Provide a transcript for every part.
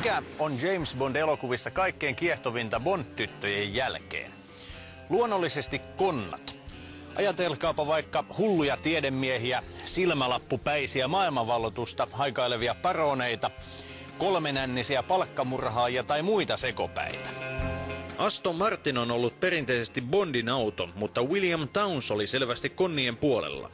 Mikä on James Bond-elokuvissa kaikkein kiehtovinta Bond-tyttöjen jälkeen? Luonnollisesti konnat. Ajatelkaapa vaikka hulluja tiedemiehiä, silmälappupäisiä maailmanvallotusta haikailevia paroneita, kolmenännisiä palkkamurhaajia tai muita sekopäitä. Aston Martin on ollut perinteisesti Bondin auto, mutta William Townes oli selvästi konnien puolella.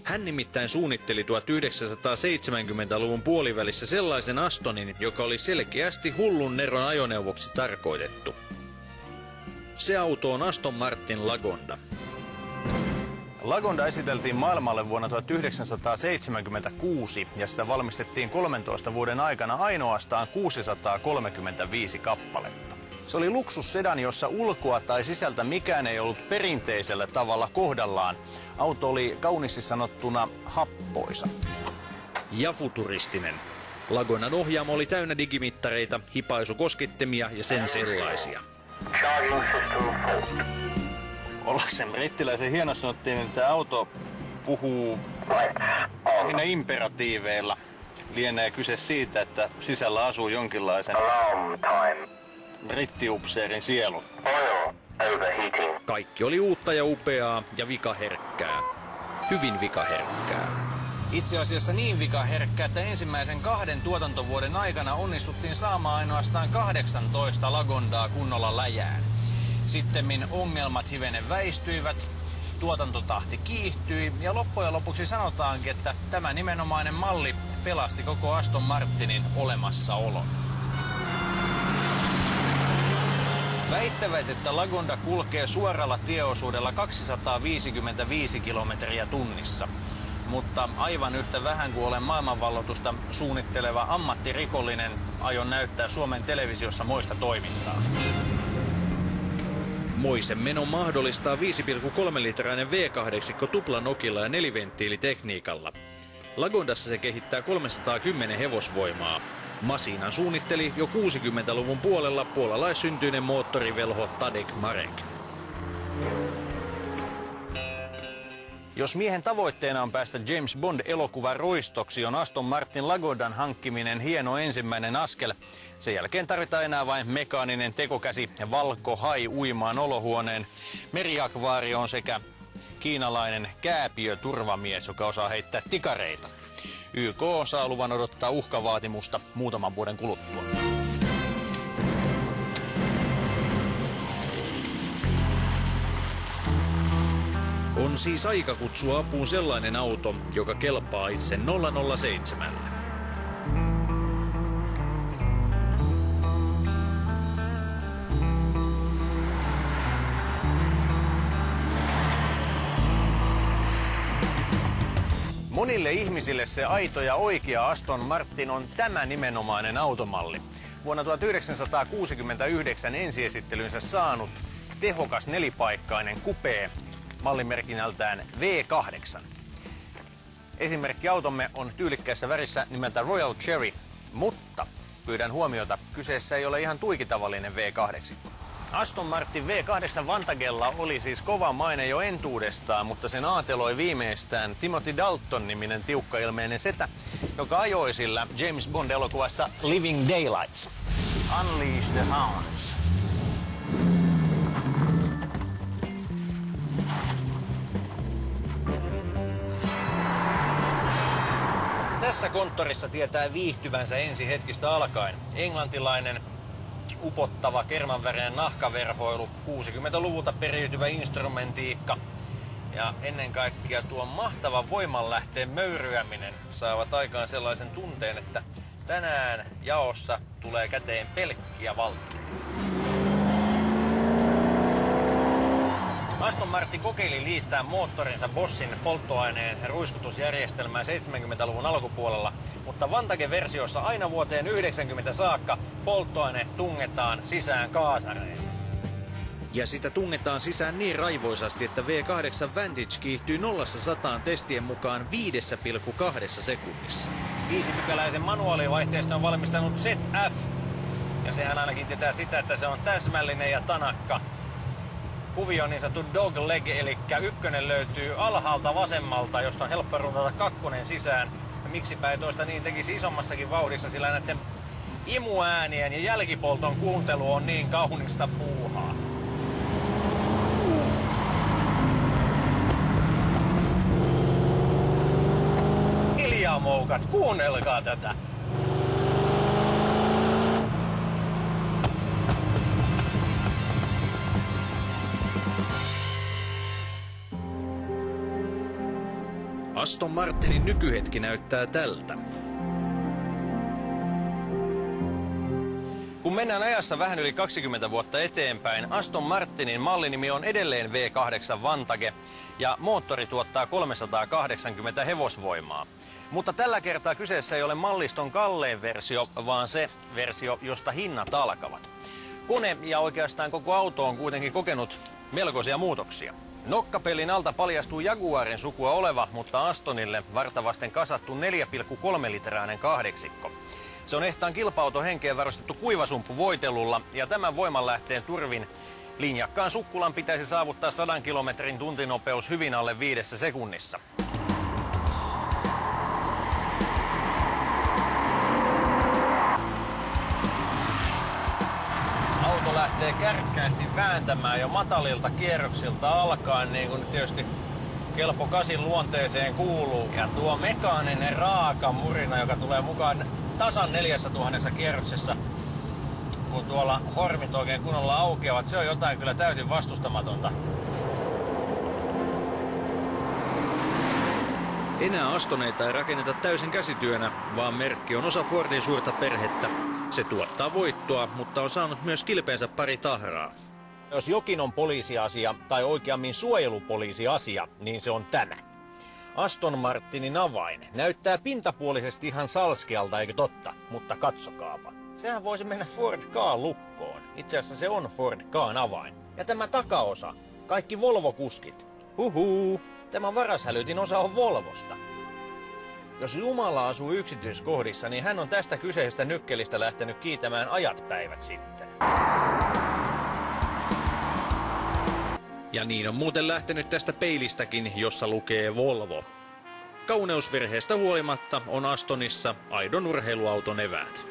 Hän nimittäin suunnitteli 1970-luvun puolivälissä sellaisen Astonin, joka oli selkeästi hullun neron ajoneuvoksi tarkoitettu. Se auto on Aston Martin Lagonda. Lagonda esiteltiin maailmalle vuonna 1976 ja sitä valmistettiin 13 vuoden aikana ainoastaan 635 kappaletta. Se oli luksussedan, jossa ulkoa tai sisältä mikään ei ollut perinteisellä tavalla kohdallaan. Auto oli kauniisti sanottuna happoisa. Ja futuristinen. Lagondan ohjaamo oli täynnä digimittareita, hipaisukoskettimia ja sen sellaisia. Ollakseen brittiläisen hieno sanottiin, että auto puhuu lähinnä imperatiiveilla. Lienee kyse siitä, että sisällä asuu jonkinlaisen brittiupseerin sielu. Kaikki oli uutta ja upeaa ja vikaherkkää. Hyvin vikaherkkää. Itse asiassa niin vikaherkkää, että ensimmäisen 2 tuotantovuoden aikana onnistuttiin saamaan ainoastaan 18 Lagondaa kunnolla läjään. Sittemmin ongelmat hivenen väistyivät, tuotantotahti kiihtyi ja loppujen lopuksi sanotaankin, että tämä nimenomainen malli pelasti koko Aston Martinin olemassaolon. Väittävät, että Lagonda kulkee suoralla tieosuudella 255 kilometriä tunnissa. Mutta aivan yhtä vähän kuin olen maailmanvallotusta suunnitteleva ammattirikollinen, aion näyttää Suomen televisiossa moista toimintaa. Moisen menon mahdollistaa 5,3-litrainen V8 tuplanokilla ja 4-venttiilitekniikalla. Lagondassa se kehittää 310 hevosvoimaa. Masiinan suunnitteli jo 60-luvun puolella puolalaissyntyinen moottorivelho Tadek Marek. Jos miehen tavoitteena on päästä James Bond-elokuvan roistoksi, on Aston Martin Lagondan hankkiminen hieno ensimmäinen askel. Sen jälkeen tarvitaan enää vain mekaaninen tekokäsi ja valkohai uimaan olohuoneen, meriakvaarioon sekä kiinalainen kääpiöturvamies, joka osaa heittää tikareita. YK saa luvan odottaa uhkavaatimusta muutaman vuoden kuluttua. On siis aika kutsua apuun sellainen auto, joka kelpaa itse 007. Monille ihmisille se aito ja oikea Aston Martin on tämä nimenomainen automalli. Vuonna 1969 ensiesittelynsä saanut tehokas nelipaikkainen kupee mallimerkinnältään V8. Esimerkkiautomme on tyylikkäässä värissä nimeltä Royal Cherry, mutta pyydän huomiota, kyseessä ei ole ihan tuikitavallinen V8. Aston Martin V8 Vantagella oli siis kova maine jo entuudestaan, mutta sen aateloi viimeistään Timothy Dalton-niminen tiukkailmeinen setä, joka ajoi sillä James Bond-elokuvassa Living Daylights. Unleash the Hounds. Tässä konttorissa tietää viihtyvänsä ensi hetkistä alkaen. Englantilainen upottava kermanvärinen nahkaverhoilu, 60-luvulta periytyvä instrumentiikka ja ennen kaikkea tuon mahtavan voimanlähteen möyryäminen saavat aikaan sellaisen tunteen, että tänään jaossa tulee käteen pelkkiä valtteja. Aston Martin kokeili liittää moottorinsa Bossin polttoaineen ruiskutusjärjestelmään 70-luvun alkupuolella, mutta Vantage-versiossa aina vuoteen 90 saakka polttoaine tungetaan sisään kaasareen. Ja sitä tungetaan sisään niin raivoisasti, että V8 Vantage kiihtyy 0-100 testien mukaan 5,2 sekunnissa. 5-pykäläisen manuaalivaihteesta on valmistanut ZF, ja sehän ainakin tietää sitä, että se on täsmällinen ja tanakka. Kuvio on niin sanottu dog leg, eli ykkönen löytyy alhaalta vasemmalta, josta on helppo runtata kakkonen sisään. Ja miksipä ei toista niin tekisi isommassakin vauhdissa, sillä näiden Imuäänien ja jälkipolton kuuntelu on niin kaunista puuhaa. Hiljaa moukat, kuunnelkaa tätä. Aston Martinin nykyhetki näyttää tältä. Kun mennään ajassa vähän yli 20 vuotta eteenpäin, Aston Martinin mallinimi on edelleen V8 Vantage ja moottori tuottaa 380 hevosvoimaa. Mutta tällä kertaa kyseessä ei ole malliston kallein versio, vaan se versio, josta hinnat alkavat. Kone ja oikeastaan koko auto on kuitenkin kokenut melkoisia muutoksia. Nokkapelin alta paljastuu Jaguarin sukua oleva, mutta Astonille vartavasten kasattu 4,3-litrainen kahdeksikko. Se on ehtaan kilpa-auton henkeen varustettu kuivasumppuvoitelulla ja tämän voimanlähteen turvin linjakkaan sukkulan pitäisi saavuttaa 100 kilometrin tuntinopeus hyvin alle 5 sekunnissa. Auto lähtee kärkkäästi vääntämään jo matalilta kierroksilta alkaen, niin kuin tietysti kelpo 8 luonteeseen kuuluu. Ja tuo mekaaninen raaka murina, joka tulee mukaan tasan 4000 kierroksessa, kun tuolla hormit oikein kunnolla aukeavat, se on jotain kyllä täysin vastustamatonta. Enää Astoneita ei rakenneta täysin käsityönä, vaan merkki on osa Fordin suurta perhettä. Se tuottaa voittoa, mutta on saanut myös kilpeensä pari tahraa. Jos jokin on poliisiasia, tai oikeammin suojelupoliisiasia, niin se on tämä. Aston Martinin avain näyttää pintapuolisesti ihan salskealta, eikö totta? Mutta katsokaapa. Sehän voisi mennä Ford K-lukkoon. Itse asiassa se on Ford K:n avain. Ja tämä takaosa, kaikki Volvo-kuskit. Huhuu, tämä varashälytin osa on Volvosta. Jos Jumala asuu yksityiskohdissa, niin hän on tästä kyseisestä nykkelistä lähtenyt kiitämään ajat päivät sitten. Ja niin on muuten lähtenyt tästä peilistäkin, jossa lukee Volvo. Kauneusvirheestä huolimatta on Astonissa aidon urheiluauton eväät.